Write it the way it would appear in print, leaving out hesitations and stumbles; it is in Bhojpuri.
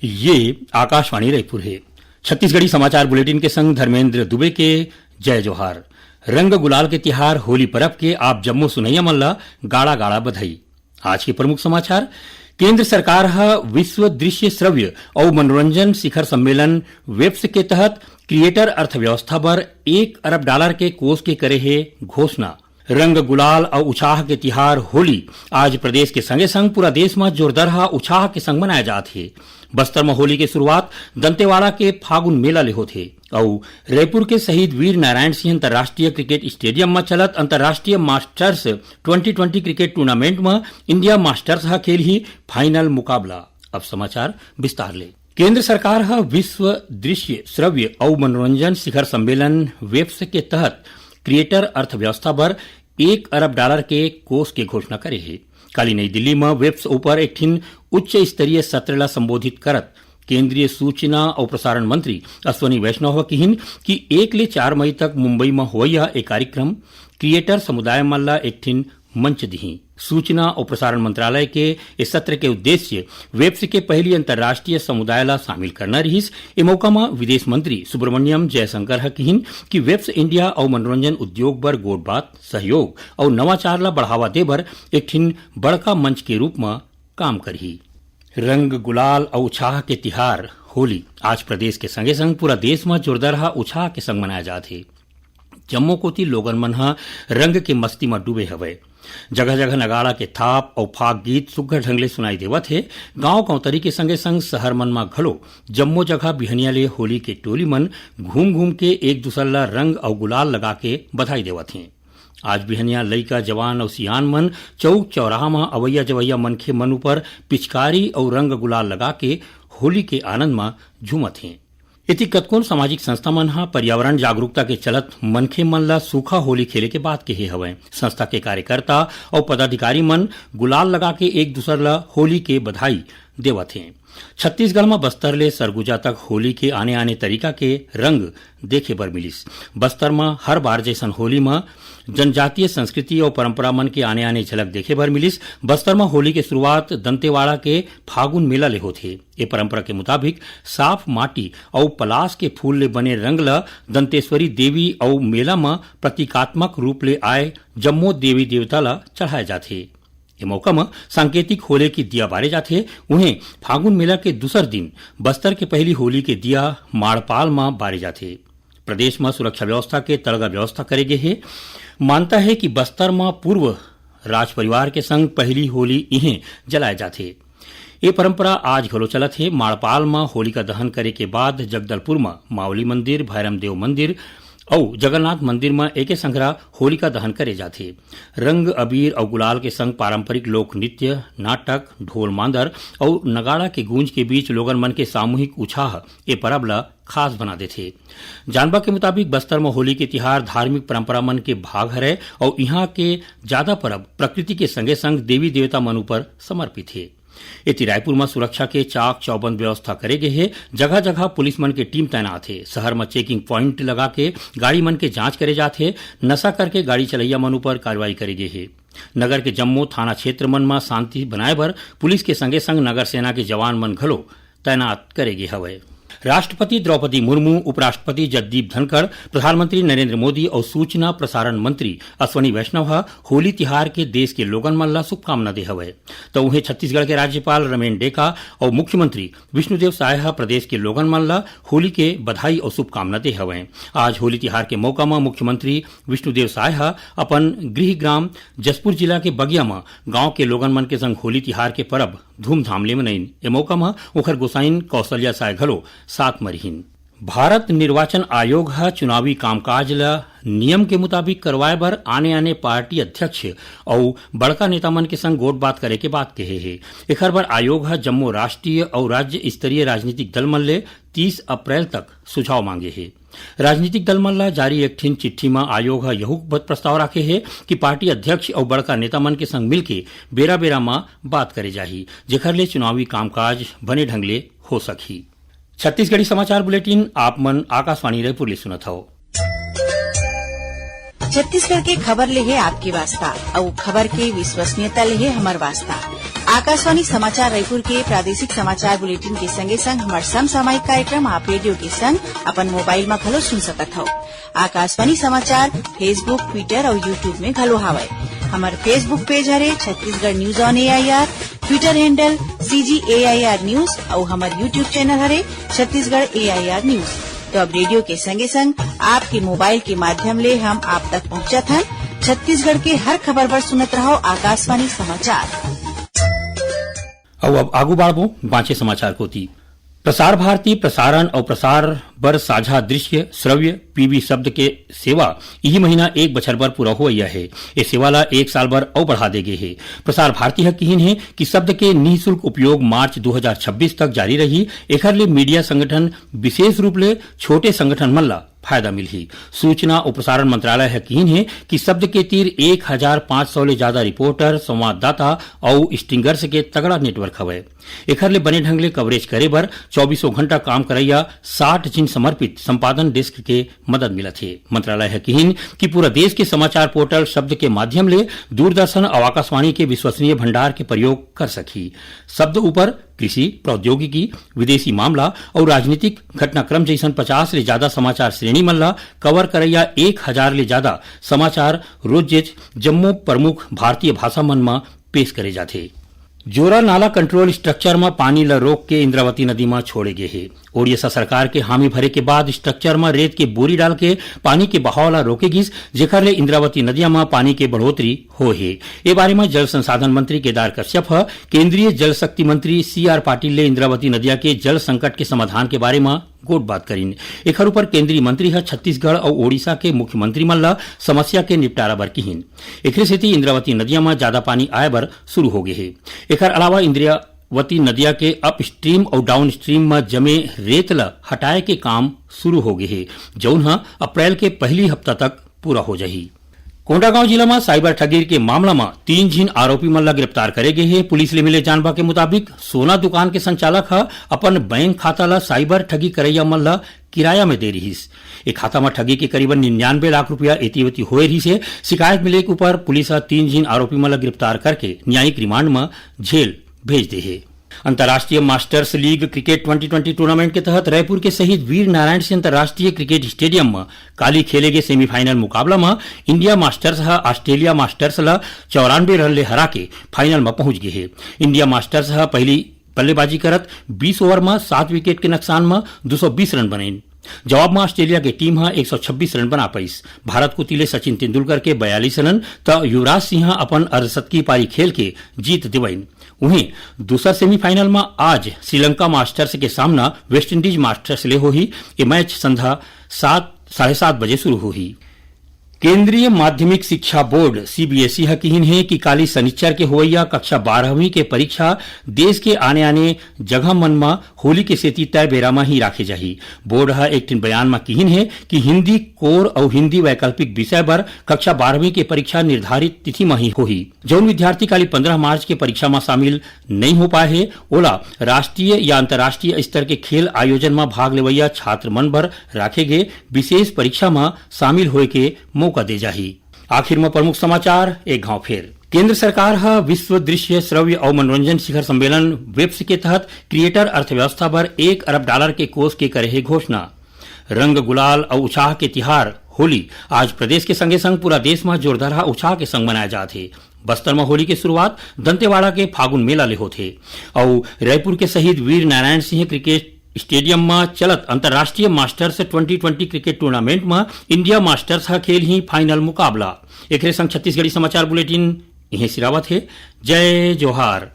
ये आकाशवाणी रायपुर है। छत्तीसगढ़ी समाचार बुलेटिन के संग धर्मेंद्र दुबे के जय जोहार। रंग गुलाल के तिहार होली पर्व के आप जम्मो सुनैया मल्ला गाड़ा गाड़ा बधाई। आज के प्रमुख समाचार। केंद्र सरकार विश्व दृश्य श्रव्य और मनोरंजन शिखर सम्मेलन वेब्स के तहत क्रिएटर अर्थव्यवस्था पर $1 अरब के कोष के करे है घोषणा। रंग गुलाल और उत्साह के तिहार होली आज प्रदेश के संगे संग पूरा देश में जोरदार उत्साह के संग मनाया जात है। बस्तर में होली की शुरुआत दंतेवाड़ा के फागुन मेला ले होते और रायपुर के शहीद वीर नारायण सिंह अंतर्राष्ट्रीय क्रिकेट स्टेडियम में चलत अंतर्राष्ट्रीय मास्टर्स 2020 क्रिकेट टूर्नामेंट में इंडिया मास्टर्स खेल ही फाइनल मुकाबला। अब समाचार विस्तार ले। केंद्र सरकार विश्व दृश्य श्रव्य और मनोरंजन शिखर सम्मेलन वेब्स के तहत क्रिएटर अर्थव्यवस्था पर $1 अरब के कोष की घोषणा करे है। कल नई दिल्ली में वेब्स ऊपर एक उच्च स्तरीय सत्र ला संबोधित करत केंद्रीय सूचना और प्रसारण मंत्री अश्वनी वैष्णव कहिन कि 1 ले 4 मई तक मुंबई में होया एक कार्यक्रम क्रिएटर समुदाय मल्ला एक मंच दी। सूचना और प्रसारण मंत्रालय के इस सत्र के उद्देश्य वेब्स के पहली अंतर्राष्ट्रीय समुदाय ला शामिल करना रहीस। ए मौका में विदेश मंत्री सुब्रमण्यम जयशंकर कहिन कि वेब्स इंडिया और मनोरंजन उद्योग पर गोट बात सहयोग और नवाचार ला बढ़ावा दे बर एक बड़का मंच के रूप में काम करही। रंग गुलाल और उत्साह के तिहार होली आज प्रदेश के संगे संग पूरा देश में जोरदार उत्साह के संग मनाया जात है। जम्मू कोती लोगन मन रंग के मस्ती में डूबे हवे। जगह जगह नगाड़ा के थाप और फाग गीत सुघर ढंग ले सुनाई देवत है। गांव कौतरी के संगे संग शहर मन में घलो जम्मो जगह बिहनिया ले होली के टोली मन घूम घूम के एक दूसर ला रंग और गुलाल लगा के बधाई देवत हैं। आज बिहनिया लइका जवान और सियान मन चौक चौराहा में अवैया जवैया मनखे मन ऊपर पिचकारी और रंग गुलाल लगा के होली के आनंद में झूमत हैं। इति कतकोन सामाजिक संस्था मन पर्यावरण जागरूकता के चलत मनखे मन ला सूखा होली खेले के बात कहे हवे। संस्था के कार्यकर्ता और पदाधिकारी मन गुलाल लगा के एक दूसर ला होली के बधाई देवत हैं। छत्तीसगढ़ में बस्तर ले सरगुजा तक होली के आने आने तरीका के रंग देखे बर मिलिस। बस्तर में हर बार जैसन होली में जनजातीय संस्कृति और परंपरा मन के आने आने झलक देखे बर मिलिस। बस्तर में होली के शुरुआत दंतेवाड़ा के फागुन मेला ले होथे। ये परंपरा के मुताबिक साफ माटी और पलास के फूल ले बने रंग ला दंतेश्वरी देवी और मेला में प्रतीकात्मक रूप ले आए जम्मो देवी देवता ला चढ़ाए जाथे। ये मौका में सांकेतिक होली की दिया बारे जाथे। उन्हें फागुन मेला के दूसर दिन बस्तर के पहली होली के दिया माड़पाल में बारे जाथे। प्रदेश में सुरक्षा व्यवस्था के तड़गा व्यवस्था करे गए है। मानता है कि बस्तर में पूर्व राज परिवार के संग पहली होली इहें जलाए जाथे। ये परंपरा आज घलो चलत है। माड़पाल में होलिका दहन करे के बाद जगदलपुर में मावली मंदिर, भैरमदेव मंदिर और जगन्नाथ मंदिर में एके संघरा होलिका दहन करे जाथे। रंग अबीर और गुलाल के संग पारंपरिक लोक नृत्य, नाटक, ढोल मांदर और नगाड़ा के गूंज के बीच लोगन मन के सामूहिक उत्साह ये परब ला खास बना देथे। जानबा के मुताबिक बस्तर में होली के तिहार धार्मिक परंपरा मन के भाग हरे और यहाँ के ज्यादा परब प्रकृति के संगे संग देवी देवता मन ऊपर समर्पित है। इति रायपुर में सुरक्षा के चाक चौबंद व्यवस्था करे गए है। जगह जगह पुलिस मन के टीम तैनात है। शहर में चेकिंग पॉइंट लगा के गाड़ी मन के जांच करे जाते। नशा करके गाड़ी चलैया मन ऊपर कार्रवाई करे गए है। नगर के जम्मू थाना क्षेत्र मन में शांति बनाए बर पुलिस के संगे संग नगर सेना के जवान मन घलो तैनात करे गए हवे। राष्ट्रपति द्रौपदी मुर्मू, उपराष्ट्रपति जगदीप धनखड़, प्रधानमंत्री नरेंद्र मोदी और सूचना प्रसारण मंत्री अश्वनी वैष्णव होली तिहार के देश के लोगन मन ला शुभकामना दे हवे। तो उन्हें छत्तीसगढ़ के राज्यपाल रमेन डेका और मुख्यमंत्री विष्णुदेव साय प्रदेश के लोगन मन ला होली के बधाई और शुभकामना दे हवे। आज होली तिहार के मौका में मुख्यमंत्री विष्णुदेव साय अपन गृह ग्राम जसपुर जिला के बगिया में गांव के लोगन मन के संग होली तिहार के परब धूमधाम ले मनाइन। ए मौका में ओखर गोसाइन कौशल्या साय घलो साथ मरिहिन। भारत निर्वाचन आयोग चुनावी कामकाज ला नियम के मुताबिक करवाए बर आने आने पार्टी अध्यक्ष और बड़का नेता मन के संग गोट बात करे के बात कहे है। एखर बर आयोग जम्मू राष्ट्रीय और राज्य स्तरीय राजनीतिक दल मन ले 30 अप्रैल तक सुझाव मांगे है। राजनीतिक दल मन ला जारी एक चिट्ठी में आयोग यहू प्रस्ताव रखे है कि पार्टी अध्यक्ष और बड़का नेता मन के संग मिलके बेरा बेरा में बात करे जाही, जेखर ले चुनावी कामकाज बने ढंग ले हो सकी। छत्तीसगढ़ी समाचार बुलेटिन आप मन आकाशवाणी रायपुर ले सुनत हो। छत्तीसगढ़ के खबर ले है आपके वास्ता और खबर के विश्वसनीयता ले है हमार वास्ता। आकाशवाणी समाचार रायपुर के प्रादेशिक समाचार बुलेटिन के संगे संग हमार समसामयिक कार्यक्रम आप रेडियो के संग अपन मोबाइल में घलो सुन सकत हो। आकाशवाणी समाचार फेसबुक, ट्विटर और यूट्यूब में घलो हावय। हमार फेसबुक पेज हरे Chhattisgarh news on AIR, Twitter handle CGAIR news और हमार यूट्यूब चैनल हरे छत्तीसगढ़ AIR न्यूज। तो अब रेडियो के संगे संग आपके मोबाइल के माध्यम ले हम आप तक पहुंचत हैं। छत्तीसगढ़ के हर खबर पर सुनत रहो आकाशवाणी समाचार। अब आगू बाढ़ो बांचे समाचार कोती। प्रसार भारती प्रसारण और प्रसार बर साझा दृश्य श्रव्य PB शब्द के सेवा यही महीना 1 बछर बर पूरा हो गया है। ये सेवा ला 1 साल बर और बढ़ा दे गए है। प्रसार भारती ह कहिन है कि शब्द के निःशुल्क उपयोग मार्च 2026 तक जारी रही। एखर ले मीडिया संगठन विशेष रूप ले छोटे संगठन मन ला फायदा मिलही। सूचना और प्रसारण मंत्रालय है कहिन है कि शब्द के तीर 1500 ले ज्यादा रिपोर्टर, संवाददाता और स्ट्रिंगर्स के तगड़ा नेटवर्क हवे। एखर ले बने ढंग ले कवरेज करे बर 24 घंटा काम करैया 60 जिन समर्पित संपादन डेस्क के मदद मिलत है। मंत्रालय है कहिन कि पूरा देश के समाचार पोर्टल शब्द के माध्यम ले दूरदर्शन और आकाशवाणी के विश्वसनीय भंडार के प्रयोग कर सकी। शब्द ऊपर कृषि, प्रौद्योगिकी, विदेशी मामला और राजनीतिक घटनाक्रम जैसन 50 ले ज्यादा समाचार श्रेणी मन ला कवर करैया 1000 ले ज्यादा समाचार रोज जम्मो प्रमुख भारतीय भाषा मन में पेश करे जाते। जोरा नाला कंट्रोल स्ट्रक्चर में पानी ला रोक के इंद्रावती नदी में छोड़े गए है। ओडिशा सरकार के हामी भरे के बाद स्ट्रक्चर में रेत के बोरी डाल के पानी के बहाव ला रोके गिस, जेकर ले इंद्रावती नदिया में पानी के बढ़ोतरी हो है। ए बारे में जल संसाधन मंत्री केदार कश्यप ह केंद्रीय जल शक्ति मंत्री CR पाटिल ले इंद्रावती नदिया के जल संकट के समाधान के बारे में गोट बात करीन। एखर ऊपर केंद्रीय मंत्री है छत्तीसगढ़ और ओडिशा के मुख्यमंत्री मन ला समस्या के निपटारा बर किहिन। एकरे सेती इंद्रावती नदिया में ज्यादा पानी आए बर शुरू हो गए है। एखर अलावा इंद्रावती नदिया के अप स्ट्रीम और डाउन स्ट्रीम में जमे रेत ला हटाए के काम शुरू हो गए है, जौन अप्रैल के पहली हफ्ता तक पूरा हो जाही। कोंडागांव जिला में साइबर ठगी के मामला में 3 जिन आरोपी मन ला गिरफ्तार करे गए हैं। पुलिस ले मिले जानबा के मुताबिक सोना दुकान के संचालक अपन बैंक खाता ला साइबर ठगी करैया मन ला किराया में दे रहीस। एक खाता में ठगी के करीबन 99 लाख रुपया एतीवती होए रही से शिकायत मिले के ऊपर पुलिस 3 जिन आरोपी मन ला गिरफ्तार करके न्यायिक रिमांड में जेल भेज दे है। अंतर्राष्ट्रीय मास्टर्स लीग क्रिकेट 2020 टूर्नामेंट के तहत रायपुर के शहीद वीर नारायण सिंह अंतर्राष्ट्रीय क्रिकेट स्टेडियम में काली खेले गए सेमीफाइनल मुकाबला में इंडिया मास्टर्स ऑस्ट्रेलिया मास्टर्स ला 94 रन ले हरा के फाइनल में पहुंच गए है। इंडिया मास्टर्स पहली बल्लेबाजी करत 20 ओवर में 7 विकेट के नुकसान में 220 रन बनाइन। जवाब में ऑस्ट्रेलिया की टीम 126 रन बना पाईस। भारत को तिले सचिन तेंदुलकर के 42 रन तो युवराज सिंह अपन अर्धशतकी पारी खेल के जीत दिवाइन। वहीं दूसरा सेमीफाइनल में आज श्रीलंका मास्टर्स के सामना वेस्टइंडीज मास्टर्स ले होही। ये मैच संध्या 7:30 बजे शुरू होही। केंद्रीय माध्यमिक शिक्षा बोर्ड CBSE हकीन है कि काली शनिचर के होइया कक्षा 12वीं के परीक्षा देश के आने आने जगह मन में होली के सेती तय बेरा में ही राखे जाही। बोर्ड एक टिन बयान में कहिन है कि हिंदी कोर और हिंदी वैकल्पिक विषय पर कक्षा 12वीं के परीक्षा निर्धारित तिथि में ही होही। जौन विद्यार्थी काली 15 मार्च के परीक्षा में शामिल नहीं हो पाए है ओला राष्ट्रीय या अंतर्राष्ट्रीय स्तर के खेल आयोजन में भाग लेवैया छात्र मन भर राखे गए विशेष परीक्षा में शामिल होए के मौका दे जाही। आखिर में प्रमुख समाचार एक घाव फेर। केंद्र सरकार विश्व दृश्य श्रव्य और मनोरंजन शिखर सम्मेलन वेब्स के तहत क्रिएटर अर्थव्यवस्था पर $1 अरब के कोष के करे है घोषणा। रंग गुलाल और उत्साह के तिहार होली आज प्रदेश के संगे संग पूरा देश में जोरदार उत्साह के संग मनाया जाते। बस्तर में होली की शुरुआत दंतेवाड़ा के फागुन मेला ले होते और रायपुर के शहीद वीर नारायण सिंह क्रिकेट स्टेडियम में चलत अंतर्राष्ट्रीय मास्टर्स 2020 क्रिकेट टूर्नामेंट में इंडिया मास्टर्स खेल ही फाइनल मुकाबला। एक संग छत्तीसगढ़ी समाचार बुलेटिन यहीं सिरावत है। जय जोहार।